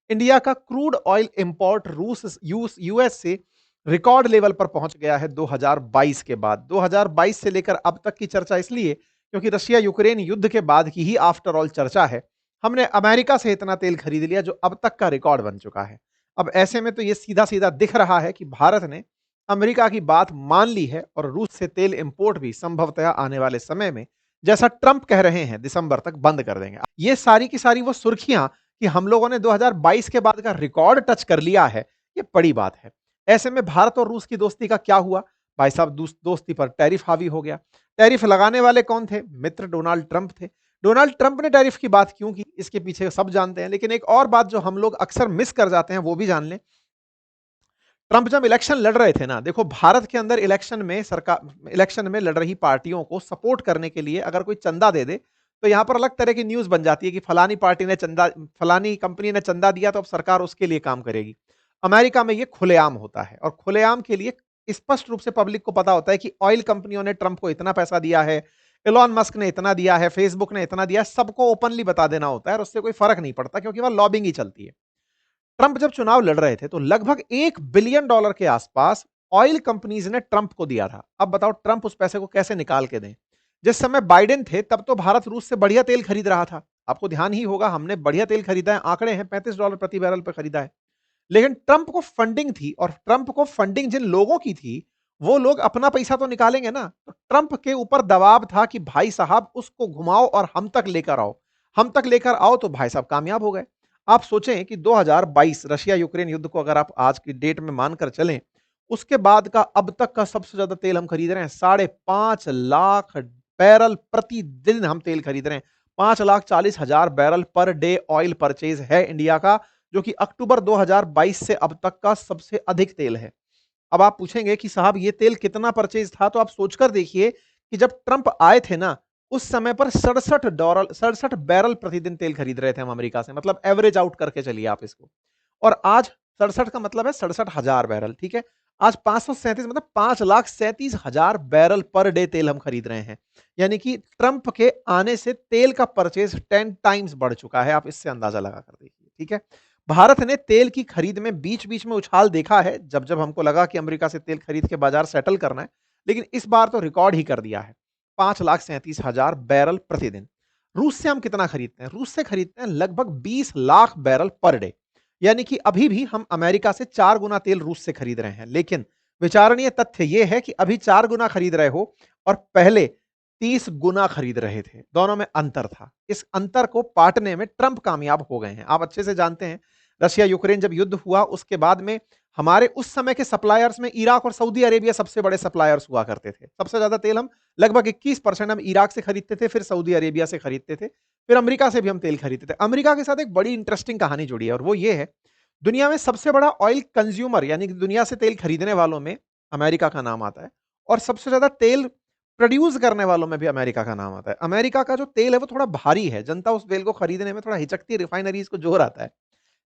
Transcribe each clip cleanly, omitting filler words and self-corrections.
India का crude oil import US से record level पर पहुंच गया है 2022 के बाद। 2022 से लेकर अब तक की चर्चा इसलिए क्योंकि रशिया यूक्रेन युद्ध के बाद की ही आफ्टर ऑल चर्चा है। हमने अमेरिका से इतना तेल खरीद लिया जो अब तक का रिकॉर्ड बन चुका है। अब ऐसे में तो यह सीधा सीधा दिख रहा है कि भारत ने अमेरिका की बात मान ली है और रूस से तेल इंपोर्ट भी संभवतः आने वाले समय में, जैसा ट्रंप कह रहे हैं, दिसंबर तक बंद कर देंगे। ये सारी की सारी वो सुर्खियां कि हम लोगों ने 2022 के बाद का रिकॉर्ड टच कर लिया है, ये बड़ी बात है। ऐसे में भारत और रूस की दोस्ती का क्या हुआ? भाई साहब, दोस्ती पर टैरिफ हावी हो गया। टैरिफ लगाने वाले कौन थे? मित्र डोनाल्ड ट्रंप थे। डोनाल्ड ट्रंप ने टैरिफ की बात क्यों की, इसके पीछे सब जानते हैं। लेकिन एक और बात जो हम लोग अक्सर मिस कर जाते हैं वो भी जान लें। ट्रंप जब इलेक्शन लड़ रहे थे ना, देखो भारत के अंदर इलेक्शन में लड़ रही पार्टियों को सपोर्ट करने के लिए अगर कोई चंदा दे दे तो यहां पर अलग तरह की न्यूज बन जाती है कि फलानी पार्टी ने चंदा, फलानी कंपनी ने चंदा दिया तो अब सरकार उसके लिए काम करेगी। अमेरिका में ये खुलेआम होता है और खुलेआम के लिए स्पष्ट रूप से पब्लिक को पता होता है कि ऑयल कंपनियों ने ट्रंप को इतना पैसा दिया है, एलॉन मस्क ने इतना दिया है, फेसबुक ने इतना दिया है, सबको ओपनली बता देना होता है और उससे कोई फर्क नहीं पड़ता क्योंकि वह लॉबिंग ही चलती है। ट्रंप जब चुनाव लड़ रहे थे तो लगभग $1 बिलियन के आसपास ऑयल कंपनीज ने ट्रंप को दिया था। अब बताओ ट्रंप उस पैसे को कैसे निकाल के दें? जिस समय बाइडेन थे तब तो भारत रूस से बढ़िया तेल खरीद रहा था। आपको ध्यान ही होगा, हमने बढ़िया तेल खरीदा है, आंकड़े हैं, $35 प्रति बैरल पर खरीदा है। लेकिन ट्रंप को फंडिंग थी और ट्रंप को फंडिंग जिन लोगों की थी वो लोग अपना पैसा तो निकालेंगे ना। तो ट्रंप के ऊपर दबाव था कि भाई साहब उसको घुमाओ और हम तक लेकर आओ। हम तक लेकर आओ तो भाई साहब कामयाब हो गए। आप सोचें कि 2022 रशिया यूक्रेन युद्ध को अगर आप आज की डेट में मानकर चलें, उसके बाद का अब तक का सबसे ज्यादा तेल हम खरीद रहे हैं। 5.5 लाख बैरल प्रतिदिन हम तेल खरीद रहे हैं। 5,40,000 barrel per day oil purchase है इंडिया का, जो कि अक्टूबर 2022 से अब तक का सबसे अधिक तेल है। अब आप पूछेंगे कि साहब ये तेल कितना परचेज था, तो आप सोचकर देखिए कि जब ट्रंप आए थे ना, उस समय पर 67 बैरल प्रतिदिन तेल खरीद रहे थे हम अमेरिका से। मतलब एवरेज आउट करके चलिए आप इसको। और आज 67 का मतलब है 67,000 बैरल, ठीक है। आज 537 मतलब 5,37,000 बैरल पर डे तेल हम खरीद रहे हैं। यानी कि ट्रंप के आने से तेल का परचेज 10 टाइम्स बढ़ चुका है। आप इससे अंदाजा लगा कर देखिए, ठीक है। भारत ने तेल की खरीद में बीच बीच में उछाल देखा है, जब जब हमको लगा कि अमेरिका से तेल खरीद के बाजार सेटल करना है। लेकिन इस बार तो रिकॉर्ड ही कर दिया है, 5,37,000 बैरल प्रतिदिन। रूस से हम कितना खरीदते हैं? रूस से खरीदते हैं लगभग 20 लाख बैरल पर डे। यानी कि अभी भी हम अमेरिका से 4 गुना तेल रूस से खरीद रहे हैं। लेकिन विचारणीय तथ्य यह है कि अभी 4 गुना खरीद रहे हो और पहले 30 गुना खरीद रहे थे। दोनों में अंतर था। इस अंतर को पाटने में ट्रंप कामयाब हो गए हैं। आप अच्छे से जानते हैं, रशिया यूक्रेन जब युद्ध हुआ उसके बाद में हमारे उस समय के सप्लायर्स में इराक और सऊदी अरेबिया सबसे बड़े सप्लायर्स हुआ करते थे। सबसे ज्यादा तेल हम लगभग 21% हम इराक से खरीदते थे, फिर सऊदी अरेबिया से खरीदते थे, फिर अमेरिका से भी हम तेल खरीदते थे। अमेरिका के साथ एक बड़ी इंटरेस्टिंग कहानी जुड़ी है और वो ये है, दुनिया में सबसे बड़ा ऑयल कंज्यूमर यानी कि दुनिया से तेल खरीदने वालों में अमेरिका का नाम आता है और सबसे ज्यादा तेल प्रोड्यूस करने वालों में भी अमेरिका का नाम आता है। अमेरिका का जो तेल है वो थोड़ा भारी है, जनता उस तेल को खरीदने में थोड़ा हिचकती है, रिफाइनरीज को जोर आता है।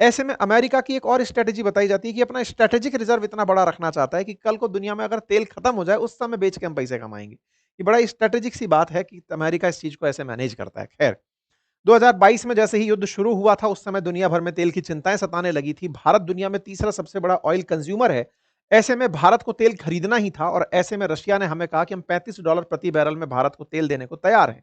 ऐसे में अमेरिका की एक और स्ट्रेटेजी बताई जाती है कि अपना स्ट्रेटेजिक रिजर्व इतना बड़ा रखना चाहता है कि कल को दुनिया में अगर तेल खत्म हो जाए उस समय बेच के हम पैसे कमाएंगे। ये बड़ा स्ट्रेटेजिक सी बात है कि अमेरिका इस चीज को ऐसे मैनेज करता है। खैर, 2022 में जैसे ही युद्ध शुरू हुआ था उस समय दुनिया भर में तेल की चिंताएं सताने लगी थी। भारत दुनिया में तीसरा सबसे बड़ा ऑयल कंज्यूमर है। ऐसे में भारत को तेल खरीदना ही था और ऐसे में रशिया ने हमें कहा कि हम $35 प्रति बैरल में भारत को तेल देने को तैयार हैं।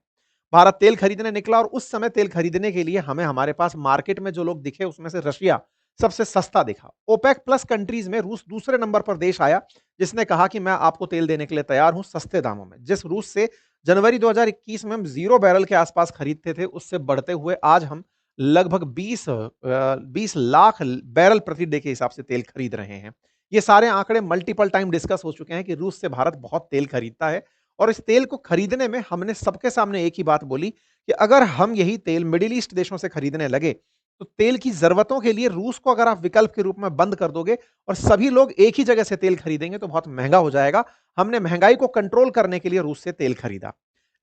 भारत तेल खरीदने निकला और उस समय तेल खरीदने के लिए हमें हमारे पास मार्केट में जो लोग दिखे उसमें से रशिया सबसे सस्ता दिखा। ओपेक प्लस कंट्रीज में रूस दूसरे नंबर पर देश आया जिसने कहा कि मैं आपको तेल देने के लिए तैयार हूं सस्ते दामों में। जिस रूस से जनवरी 2021 में हम 0 बैरल के आसपास खरीदते थे, उससे बढ़ते हुए आज हम लगभग 20 लाख बैरल प्रति डे के हिसाब से तेल खरीद रहे हैं। ये सारे आंकड़े मल्टीपल टाइम डिस्कस हो चुके हैं कि रूस से भारत बहुत तेल खरीदता है और इस तेल को खरीदने में हमने सबके सामने एक ही बात बोली कि अगर हम यही तेल मिडिल ईस्ट देशों से खरीदने लगे तो तेल की जरूरतों के लिए रूस को अगर आप विकल्प के रूप में बंद कर दोगे और सभी लोग एक ही जगह से तेल खरीदेंगे तो बहुत महंगा हो जाएगा। हमने महंगाई को कंट्रोल करने के लिए रूस से तेल खरीदा।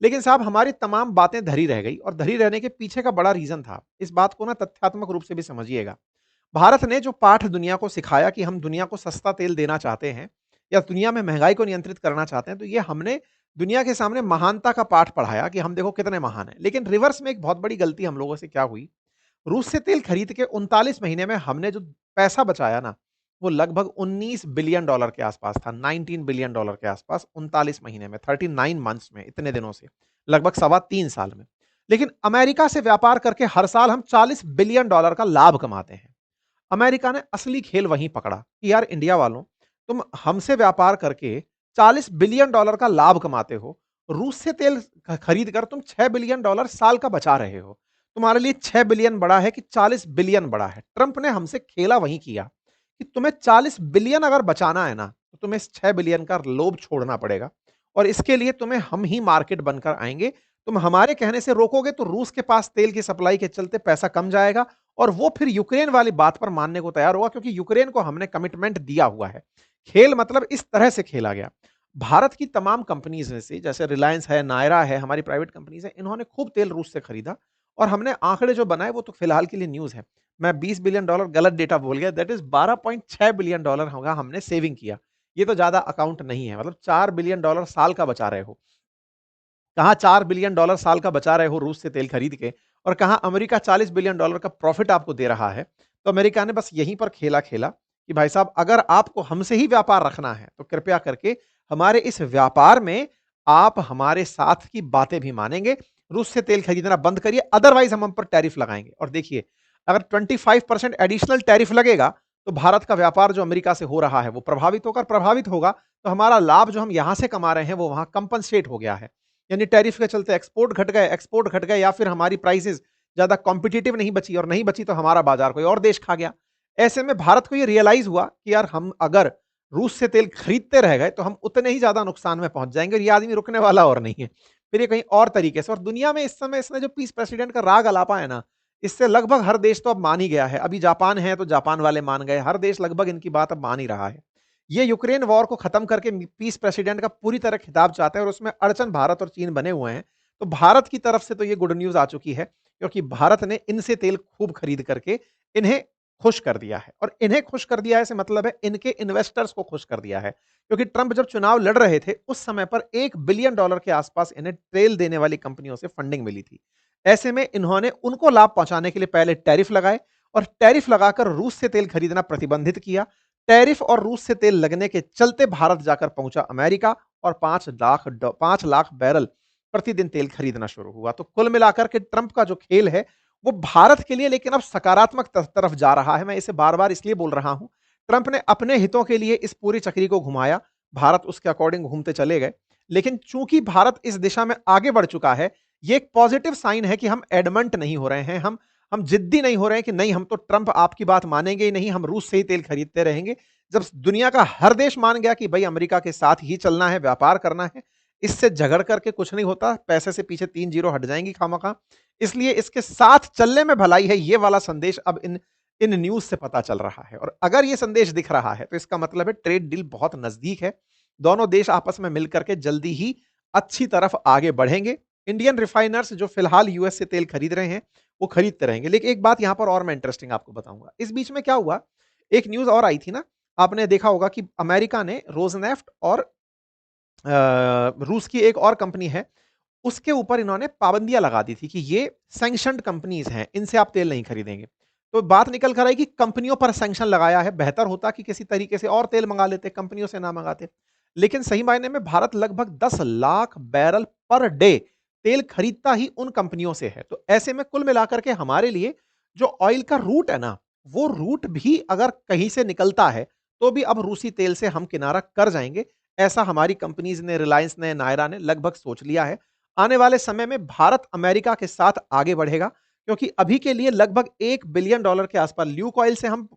लेकिन साहब हमारी तमाम बातें धरी रह गई और धरी रहने के पीछे का बड़ा रीजन था। इस बात को ना तथ्यात्मक रूप से भी समझिएगा। भारत ने जो पाठ दुनिया को सिखाया कि हम दुनिया को सस्ता तेल देना चाहते हैं या दुनिया में महंगाई को नियंत्रित करना चाहते हैं, तो ये हमने दुनिया के सामने महानता का पाठ पढ़ाया कि हम देखो कितने महान हैं। लेकिन रिवर्स में एक बहुत बड़ी गलती हम लोगों से क्या हुई, रूस से तेल खरीद के 39 महीने में हमने जो पैसा बचाया ना, वो लगभग 19 बिलियन डॉलर के आसपास था, 19 बिलियन डॉलर के आसपास 39 महीने में, 39 मंथ्स में, इतने दिनों से, लगभग सवा 3 साल में। लेकिन अमेरिका से व्यापार करके हर साल हम 40 बिलियन डॉलर का लाभ कमाते हैं। अमेरिका ने असली खेल वहीं पकड़ा कि यार इंडिया वालों, तुम हमसे व्यापार करके 40 बिलियन डॉलर का लाभ कमाते हो, रूस से तेल खरीद कर तुम 6 बिलियन डॉलर साल का बचा रहे हो। तुम्हारे लिए 6 बिलियन बड़ा है कि 40 बिलियन बड़ा है? ट्रंप ने हमसे खेला वहीं किया कि तुम्हें 40 बिलियन अगर बचाना है ना, तो तुम्हें इस 6 बिलियन का लोभ छोड़ना पड़ेगा और इसके लिए तुम्हें हम ही मार्केट बनकर आएंगे। तुम हमारे कहने से रोकोगे तो रूस के पास तेल की सप्लाई के चलते पैसा कम जाएगा और वो फिर यूक्रेन वाली बात पर मानने को तैयार हुआ, क्योंकि यूक्रेन को हमने कमिटमेंट दिया हुआ है। खेल मतलब इस तरह से खेला गया। भारत की तमाम कंपनीज में से, जैसे रिलायंस है, नायरा है, हमारी प्राइवेट कंपनीज है, इन्होंने खूब तेल रूस से खरीदा और हमने आंकड़े जो बनाए वो तो फिलहाल के लिए न्यूज़ है। मैं 20 बिलियन डॉलर गलत डेटा बोल गया, दैट इज़ 12.6 बिलियन डॉलर होगा हमने सेविंग किया। ये तो ज़्यादा अकाउंट नहीं है, मतलब 4 बिलियन डॉलर साल का बचा रहे हो। कहाँ 4 बिलियन डॉलर साल का बचा रहे हो रूस से तेल खरीद के और कहाँ अमेरिका 40 बिलियन डॉलर का प्रॉफिट आपको दे रहा है। तो अमेरिका ने बस यहीं पर खेला खेला कि भाई साहब, अगर आपको हमसे ही व्यापार रखना है तो कृपया करके हमारे इस व्यापार में आप हमारे साथ की बातें भी मानेंगे, रूस से तेल खरीदना बंद करिए, अदरवाइज हम पर टैरिफ लगाएंगे। और देखिए, अगर 25% एडिशनल टैरिफ लगेगा तो भारत का व्यापार जो अमेरिका से हो रहा है वो प्रभावित होगा तो हमारा लाभ जो हम यहां से कमा रहे हैं वो वहां कंपनसेट हो गया है। यानी टैरिफ के चलते एक्सपोर्ट घट गए या फिर हमारी प्राइसेस ज्यादा कॉम्पिटिटिव नहीं बची और नहीं बची तो हमारा बाजार कोई और देश खा गया। ऐसे में भारत को यह रियलाइज हुआ कि यार, हम अगर रूस से तेल खरीदते रह गए तो हम उतने ही ज्यादा नुकसान में पहुंच जाएंगे और ये आदमी रुकने वाला और नहीं है। फिर ये कहीं और तरीके से, और दुनिया में इस समय इसने जो पीस प्रेसिडेंट का राग अलापा है ना, इससे लगभग हर देश तो अब मान ही गया है। अभी जापान है तो जापान वाले मान गए, हर देश लगभग इनकी बात अब मान ही रहा है। ये यूक्रेन वॉर को खत्म करके पीस प्रेसिडेंट का पूरी तरह खिताब चाहते हैं और उसमें अड़चन भारत और चीन बने हुए हैं। तो भारत की तरफ से तो ये गुड न्यूज आ चुकी है, क्योंकि भारत ने इनसे तेल खूब खरीद करके इन्हें खुश कर दिया है। और इन्हें खुश कर दिया है से मतलब है इनके इन्वेस्टर्स को खुश कर दिया है, क्योंकि ट्रंप जब चुनाव लड़ रहे थे उस समय पर 1 बिलियन डॉलर के आसपास इन्हें तेल देने वाली कंपनियों से फंडिंग मिली थी। ऐसे में इन्होंने उनको लाभ पहुंचाने के लिए पहले टैरिफ लगाए और टैरिफ लगाकर रूस से तेल खरीदना प्रतिबंधित किया। टैरिफ और रूस से तेल लगने के चलते भारत जाकर पहुंचा अमेरिका और 5 लाख बैरल प्रतिदिन तेल खरीदना शुरू हुआ। तो कुल मिलाकर के ट्रंप का जो खेल है वो भारत के लिए लेकिन अब सकारात्मक तरफ जा रहा है। मैं इसे बार बार इसलिए बोल रहा हूं, ट्रंप ने अपने हितों के लिए इस पूरी चक्री को घुमाया, भारत उसके अकॉर्डिंग घूमते चले गए। लेकिन चूंकि भारत इस दिशा में आगे बढ़ चुका है, ये एक पॉजिटिव साइन है कि हम एडमंट नहीं हो रहे हैं, हम जिद्दी नहीं हो रहे हैं कि नहीं, हम तो ट्रंप आपकी बात मानेंगे ही नहीं, हम रूस से ही तेल खरीदते रहेंगे। जब दुनिया का हर देश मान गया कि भाई अमेरिका के साथ ही चलना है, व्यापार करना है, इससे झगड़ करके कुछ नहीं होता, पैसे से पीछे 3 जीरो हट जाएंगी खामखा, इसलिए इसके साथ चलने में भलाई है, ये वाला संदेश अब इन इन न्यूज से पता चल रहा है। और अगर ये संदेश दिख रहा है तो इसका मतलब है ट्रेड डील बहुत नजदीक है, दोनों देश आपस में मिलकर के जल्दी ही अच्छी तरफ आगे बढ़ेंगे। इंडियन रिफाइनर्स जो फिलहाल यूएस से तेल खरीद रहे हैं वो खरीदते रहेंगे। लेकिन एक बात यहां पर और मैं इंटरेस्टिंग आपको बताऊंगा, इस बीच में क्या हुआ, एक न्यूज और आई थी ना, आपने देखा होगा कि अमेरिका ने रोजनेफ्ट और रूस की एक और कंपनी है उसके ऊपर इन्होंने पाबंदियां लगा दी थी कि ये सैंक्शनड कंपनीज हैं, इनसे आप तेल नहीं खरीदेंगे। तो बात निकल कर आई कि कंपनियों पर सैंक्शन लगाया है, बेहतर होता कि किसी तरीके से और तेल मंगा लेते, कंपनियों से ना मंगाते। लेकिन सही मायने में भारत लगभग 10 लाख बैरल पर डे तेल खरीदता ही उन कंपनियों से है। तो ऐसे में कुल मिलाकर के हमारे लिए जो ऑयल का रूट है ना, वो रूट भी अगर कहीं से निकलता है तो भी अब रूसी तेल से हम किनारा कर जाएंगे। ऐसा हमारी कंपनीज ने, रिलायंस ने, नायरा ने लगभग सोच लिया है। आने वाले समय में भारत अमेरिका के साथ आगे बढ़ेगा, क्योंकि अभी के लिए लगभग 1 बिलियन डॉलर के आसपास ल्यूक ऑयल से हम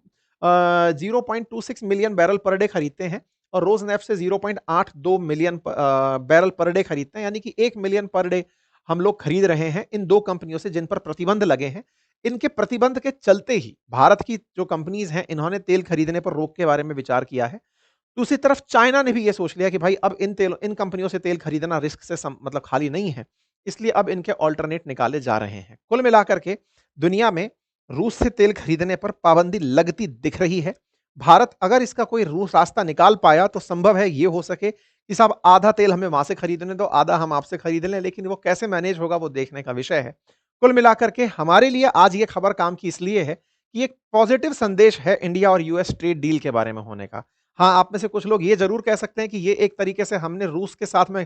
0.26 मिलियन बैरल पर डे खरीदते हैं और रोज नेफ्ट से 0.82 मिलियन बैरल पर डे खरीदते हैं, यानी कि 1 मिलियन पर डे हम लोग खरीद रहे हैं इन दो कंपनियों से जिन पर प्रतिबंध लगे हैं। इनके प्रतिबंध के चलते ही भारत की जो कंपनीज हैं इन्होंने तेल खरीदने पर रोक के बारे में विचार किया है। दूसरी तरफ चाइना ने भी ये सोच लिया कि भाई अब इन कंपनियों से तेल खरीदना रिस्क से मतलब खाली नहीं है, इसलिए अब इनके ऑल्टरनेट निकाले जा रहे हैं। कुल मिलाकर के दुनिया में रूस से तेल खरीदने पर पाबंदी लगती दिख रही है। भारत अगर इसका कोई रूस रास्ता निकाल पाया तो संभव है ये हो सके कि साहब आधा तेल हमें वहां से खरीदने दो, आधा हम आपसे खरीद लें, लेकिन वो कैसे मैनेज होगा वो देखने का विषय है। कुल मिलाकर के हमारे लिए आज ये खबर काम की इसलिए है कि एक पॉजिटिव संदेश है इंडिया और यूएस ट्रेड डील के बारे में होने का। हाँ, आप में से कुछ लोग ये ज़रूर कह सकते हैं कि ये एक तरीके से हमने रूस के साथ में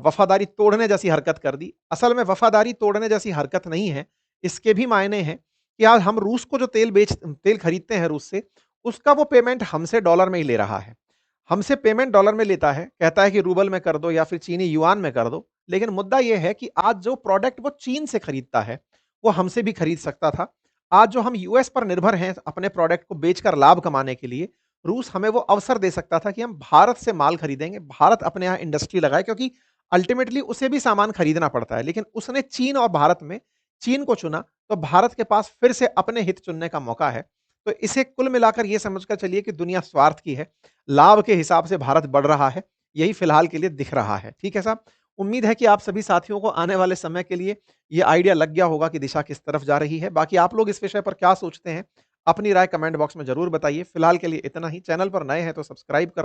वफ़ादारी तोड़ने जैसी हरकत कर दी। असल में वफ़ादारी तोड़ने जैसी हरकत नहीं है, इसके भी मायने हैं कि आज हम रूस को जो तेल खरीदते हैं रूस से, उसका वो पेमेंट हमसे डॉलर में ही ले रहा है। हमसे पेमेंट डॉलर में लेता है, कहता है कि रूबल में कर दो या फिर चीनी युआन में कर दो। लेकिन मुद्दा ये है कि आज जो प्रोडक्ट वो चीन से खरीदता है, वो हमसे भी खरीद सकता था। आज जो हम यूएस पर निर्भर हैं अपने प्रोडक्ट को बेचकर लाभ कमाने के लिए, रूस हमें वो अवसर दे सकता था कि हम भारत से माल खरीदेंगे, भारत अपने यहाँ इंडस्ट्री लगाए क्योंकि अल्टीमेटली उसे भी सामान खरीदना पड़ता है। लेकिन उसने चीन और भारत में चीन को चुना, तो भारत के पास फिर से अपने हित चुनने का मौका है। तो इसे कुल मिलाकर ये समझकर चलिए कि दुनिया स्वार्थ की है, लाभ के हिसाब से भारत बढ़ रहा है, यही फिलहाल के लिए दिख रहा है। ठीक है साहब? उम्मीद है कि आप सभी साथियों को आने वाले समय के लिए ये आइडिया लग गया होगा कि दिशा किस तरफ जा रही है। बाकी आप लोग इस विषय पर क्या सोचते हैं? अपनी राय कमेंट बॉक्स में ज़रूर बताइए। फिलहाल के लिए इतना ही। चैनल पर नए हैं तो सब्सक्राइब कर